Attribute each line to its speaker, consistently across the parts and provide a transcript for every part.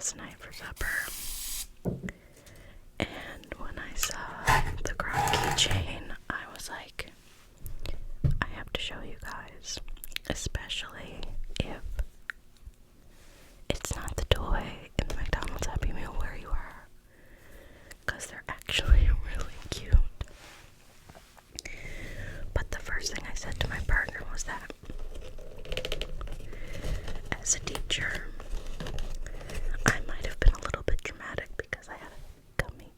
Speaker 1: last night for supper, and when I saw the Croc keychain, I was like, I have to show you guys, especially if it's not the toy in the McDonald's Happy Meal where you are, because they're actually really cute. But the first thing I said to my partner was that as a teacher, I might have been a little bit dramatic because I had a gummy.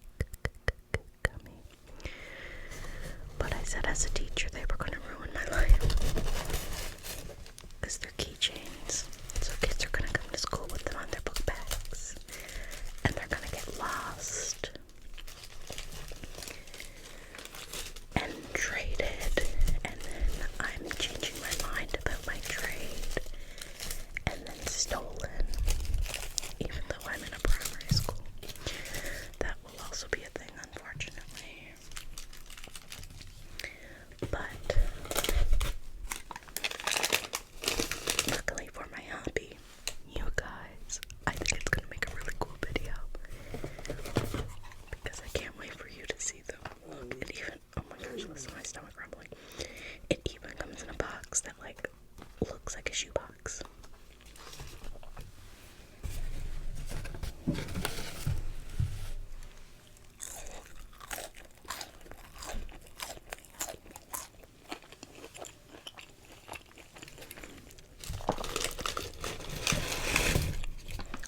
Speaker 1: But I said as a teacher they were going to ruin my life because they're keychains. So kids are going to come to school with them on their book bags and they're going to get lost and traded, and then I'm changing my mind about my trade and then stolen, even though I'm in a primary school. That will also be a thing, unfortunately. But luckily for my hobby, you guys, I think it's gonna make a really cool video because I can't wait for you to see them. Look, it even, oh my gosh, listen to my stomach rumbling. It even comes in a box that like looks like a shoebox.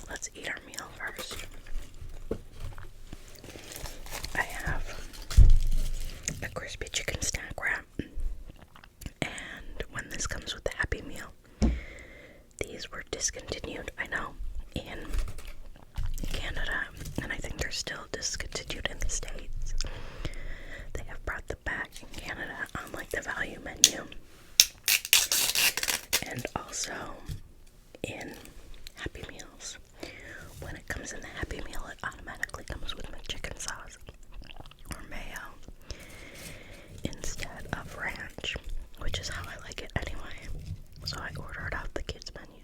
Speaker 1: Let's eat our meal first. I have a crispy chicken snack wrap, and when this comes with the Happy Meal, these were discontinued, I know, in Canada, and I think they're still discontinued in the States. They have brought them back in Canada on like the value menu, and also in Happy Meals. When it comes in the Happy Meal, it automatically comes with McChicken sauce or mayo instead of ranch, which is how I like it anyway. So I ordered off the kids' menu.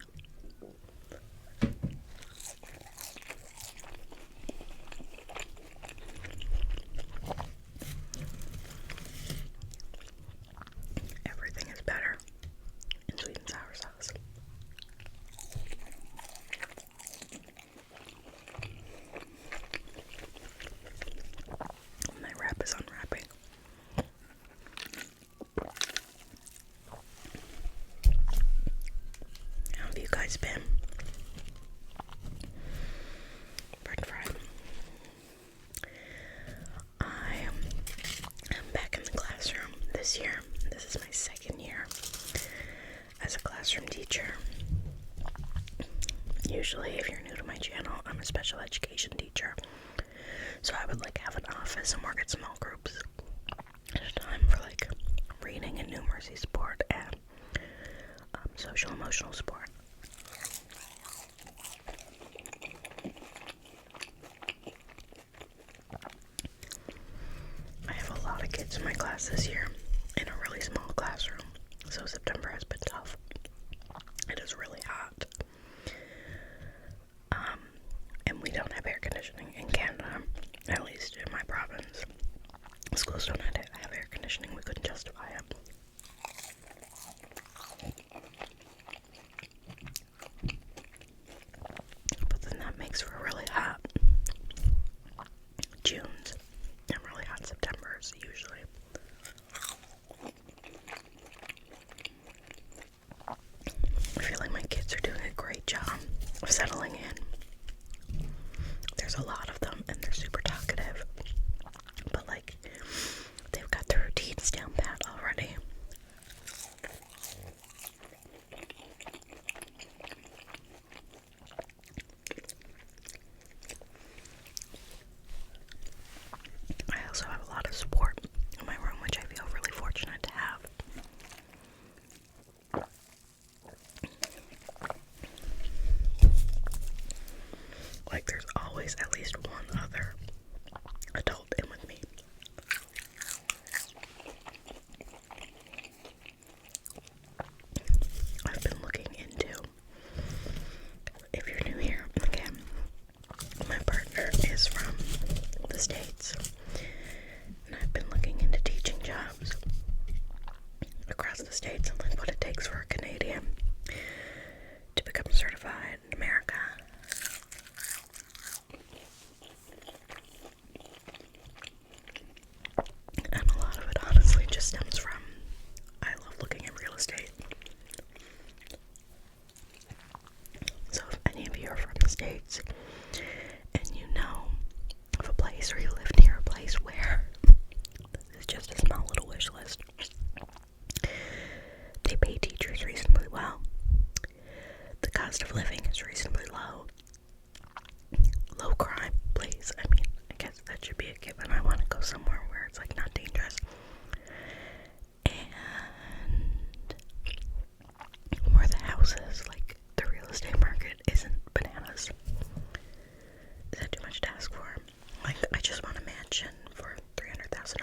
Speaker 1: Everything is better in sweet and sour sauce. My wrap is unwrapping. How have you guys been? French fry. I am back in the classroom this year. This is my second year as a classroom teacher. Usually, if you're new to my channel, I'm a special education teacher. So I would like have an office and work at small groups at a time for like reading and numeracy support and social emotional support. I have a lot of kids in my class this year in a really small classroom, so September has been tough. It is really hot. And we don't have air conditioning in Canada, at least in my province. Schools don't have air conditioning, we couldn't justify it. certified in America. And a lot of it honestly just stems from I love looking at real estate. So if any of you are from the States and you know of a place or you live near a place where this is just a small little wish list, they pay teachers reasonably well. The cost of living is reasonably low. Low crime, please. I mean, I guess that should be a given. I want to go somewhere where it's like not dangerous. And where the houses, like the real estate market, isn't bananas. Is that too much to ask for? Like, I just want a mansion for $300,000.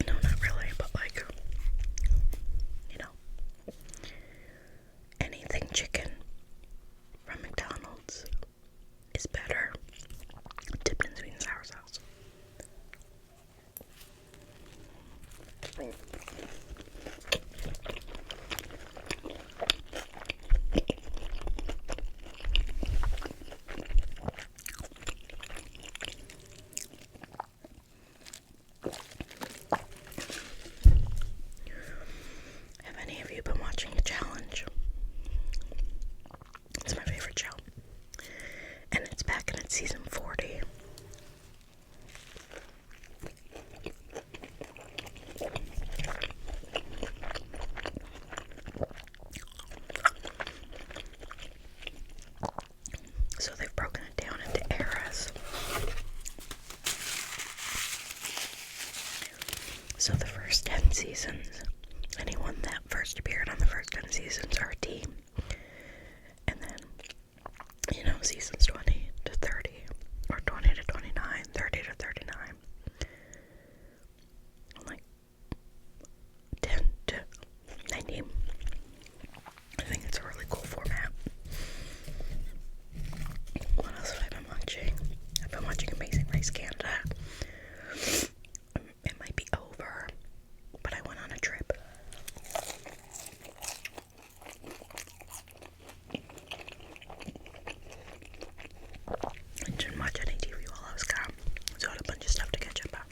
Speaker 1: No, not really, but like, you know, anything chicken from McDonald's is better dipped in sweet and sour sauce. Have any of you been watching The Challenge? It's my favorite show. And it's back in its season 40. So they've broken it down into eras. So the first 10 seasons, anyone that first appeared on the first 10 seasons are a team. And then, you know, seasons 20 to 30, or 20 to 29, 30 to 39, like 10 to 90. I think it's a really cool format. What else have I been watching? I've been watching Amazing Race Canada. It might be over, but I went on a trip. I didn't watch any TV while I was gone, so I had a bunch of stuff to catch up on.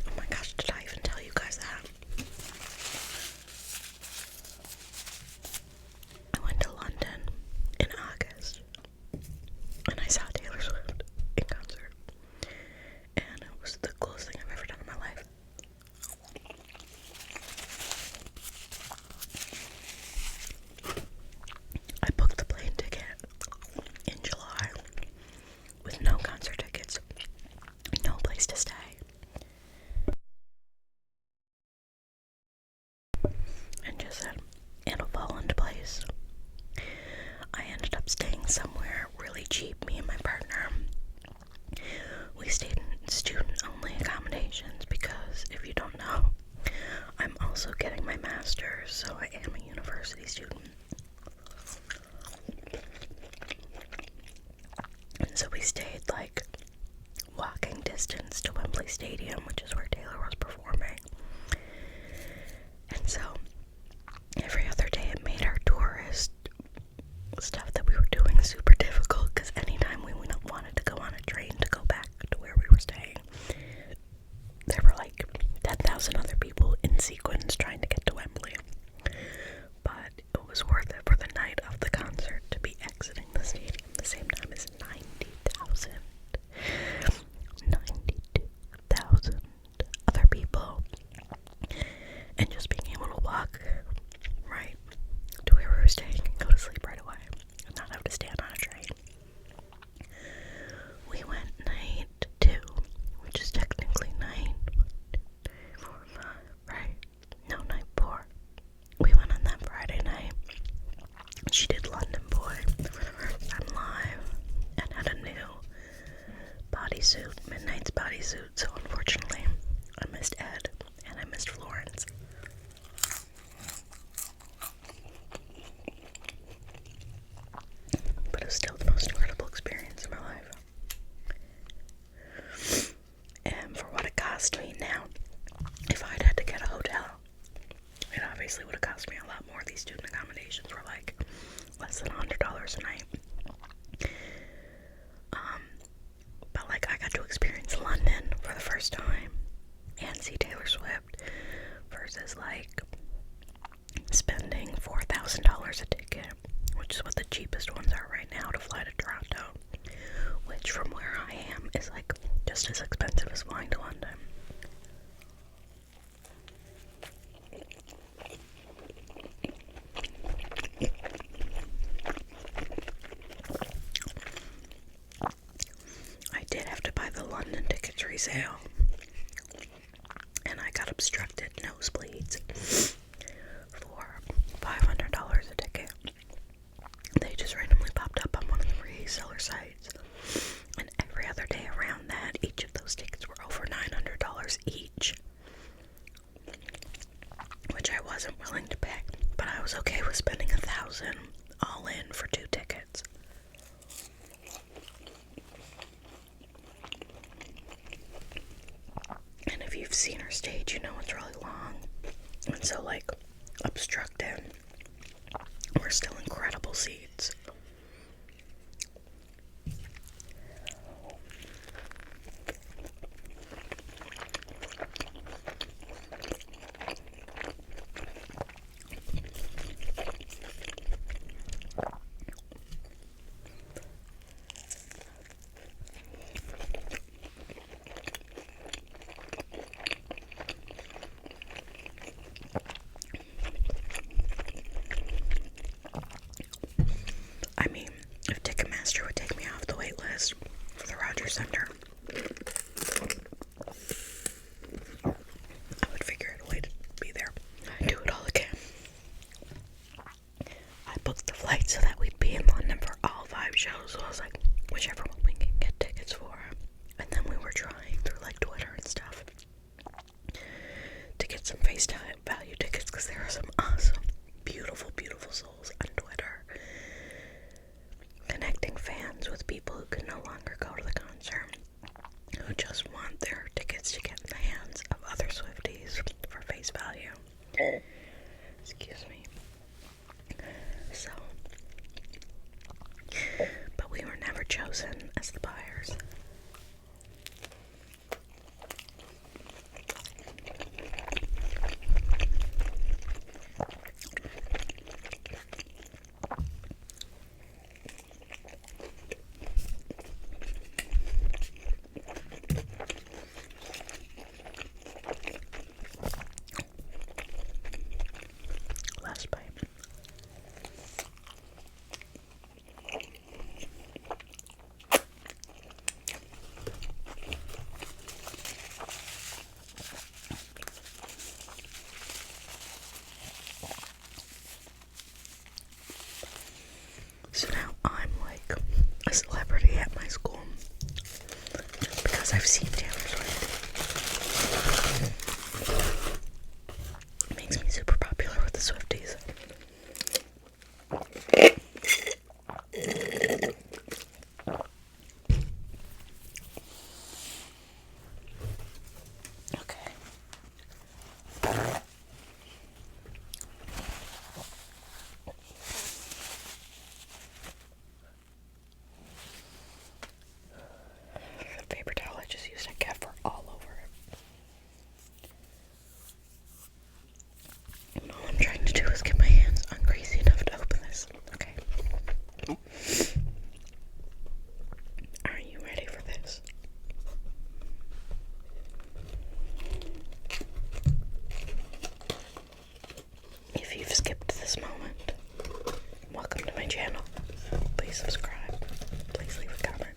Speaker 1: Oh my gosh, did I even tell you guys that? I went to London in August, and I saw Taylor Swift in concert, and it was the coolest thing I've ever done in my life. I booked the plane ticket in July with no concert tickets, no place to stay, and just said, it'll fall into place. I ended up staying somewhere really cheap, me and my partner. We stayed in student-only accommodations because, if you don't know, I'm also getting my master's, so I am a university student. And so we stayed like walking distance to Wembley Stadium, which is where Taylor was performing. And so every other day it made our tourist stuff that we were doing super difficult, because anytime we wanted to go on a train to go back to where we were staying, there were like 10,000 other people in sequence trying to get to Wembley. But it was worth it for the night of the concert to be exiting the stadium the same time as 92,000 other people, and just being able to walk right to where we were staying and go to sleep right away and not have to stand on a train. We went night 2, which is technically night 4, 5, right? No, night 4. We went on that Friday night. She did London Boy for the first time live and had a new bodysuit, Midnight's bodysuit, so unfortunately I missed Ed and I missed Florence. But it was still the most incredible experience of my life. And for what it cost me now, if sale, and I got obstructed nosebleeds for $500 a ticket. They just randomly popped up on one of the reseller sites, and every other day around that, each of those tickets were over $900 each, which I wasn't willing to pay, but I was okay with spending $1,000 all in for 2 tickets. And if you've seen her stage, you know it's really long, and so like obstructed were still incredible seats. I mean, if Ticketmaster would take me off the wait list for the Rogers Center, I would figure out a way to be there. I'd do it all again. I booked the flight so that we'd be in London for all 5 shows, so I was like, whichever one we can get tickets for. And then we were trying through like Twitter and stuff to get some face value tickets, because there are some awesome, beautiful, beautiful souls on Twitter connecting fans with people who can no longer go to the concert, who just want their tickets to get in the hands of other Swifties for face value. Excuse me. So, but we were never chosen as the buyers. Last bite. So now I'm like a celebrity at my school just because I've seen Taylor Swift. It makes me super popular with the Swifties. Okay. The paper towel I just used, I kept for all over it. And all I'm trying to do is get my hands ungreasy enough to open this. Okay. Are you ready for this? If you've skipped this moment, welcome to my channel. Please subscribe. Please leave a comment.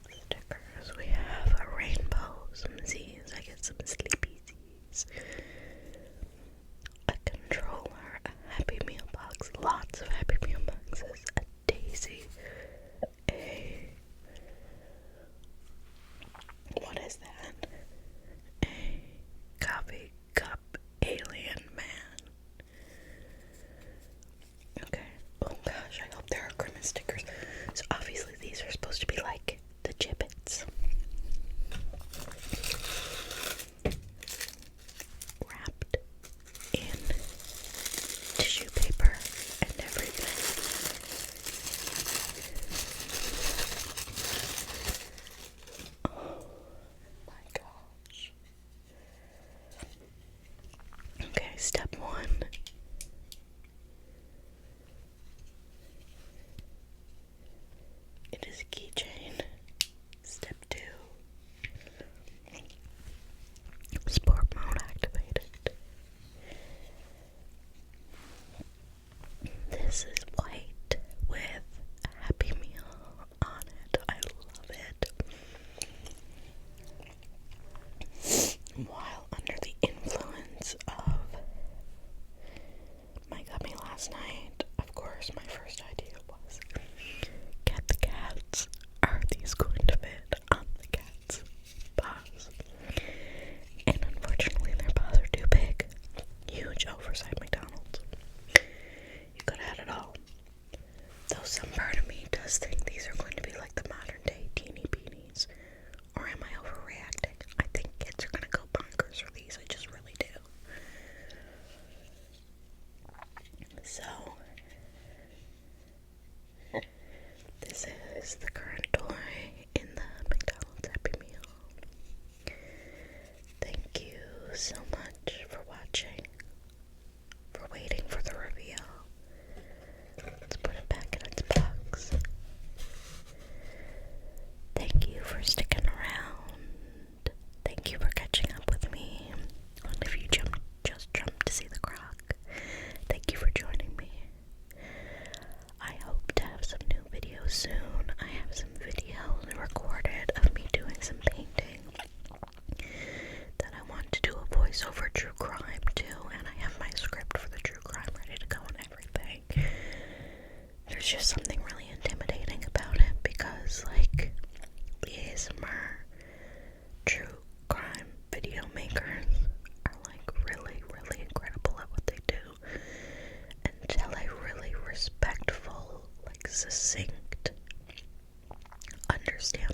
Speaker 1: Stickers. We have a rainbow, some Z's. I get some sleepy Z's. A controller, a Happy Meal box, lots of Happy Meal boxes, a daisy, what is that? A coffee cup alien man. Okay. Oh gosh, I hope there are Grimace stickers. So obviously these are supposed to be like the gibbets. Wrapped in tissue paper and everything. Oh my gosh. Okay, step 1. It is a keychain. Step 2. Sport mode activated. This is course, my first idea was, get the cats. Are these going to fit on the cat's paws? And unfortunately, their paws are too big. Huge, oversized McDonald's. You could have had it all. Though some part of me does think these are going to be like the modern day teeny beanies. Or am I overreacting? I think kids are going to go bonkers for these. I just really do. So, this is the current toy in the McDonald's Happy Meal. Thank you so much for watching, for waiting for the reveal. Let's put it back in its box. Thank you for sticking around. Thank you for catching up with me. And if you just jumped to see the Croc, thank you for joining me. I hope to have some new videos soon. I have some videos recorded of me doing some painting that I want to do a voiceover true crime too, and I have my script for the true crime ready to go and everything. There's just something really intimidating about it because, like, the ASMR true crime video makers are like really, really incredible at what they do and tell a really respectful, like succinct, understandable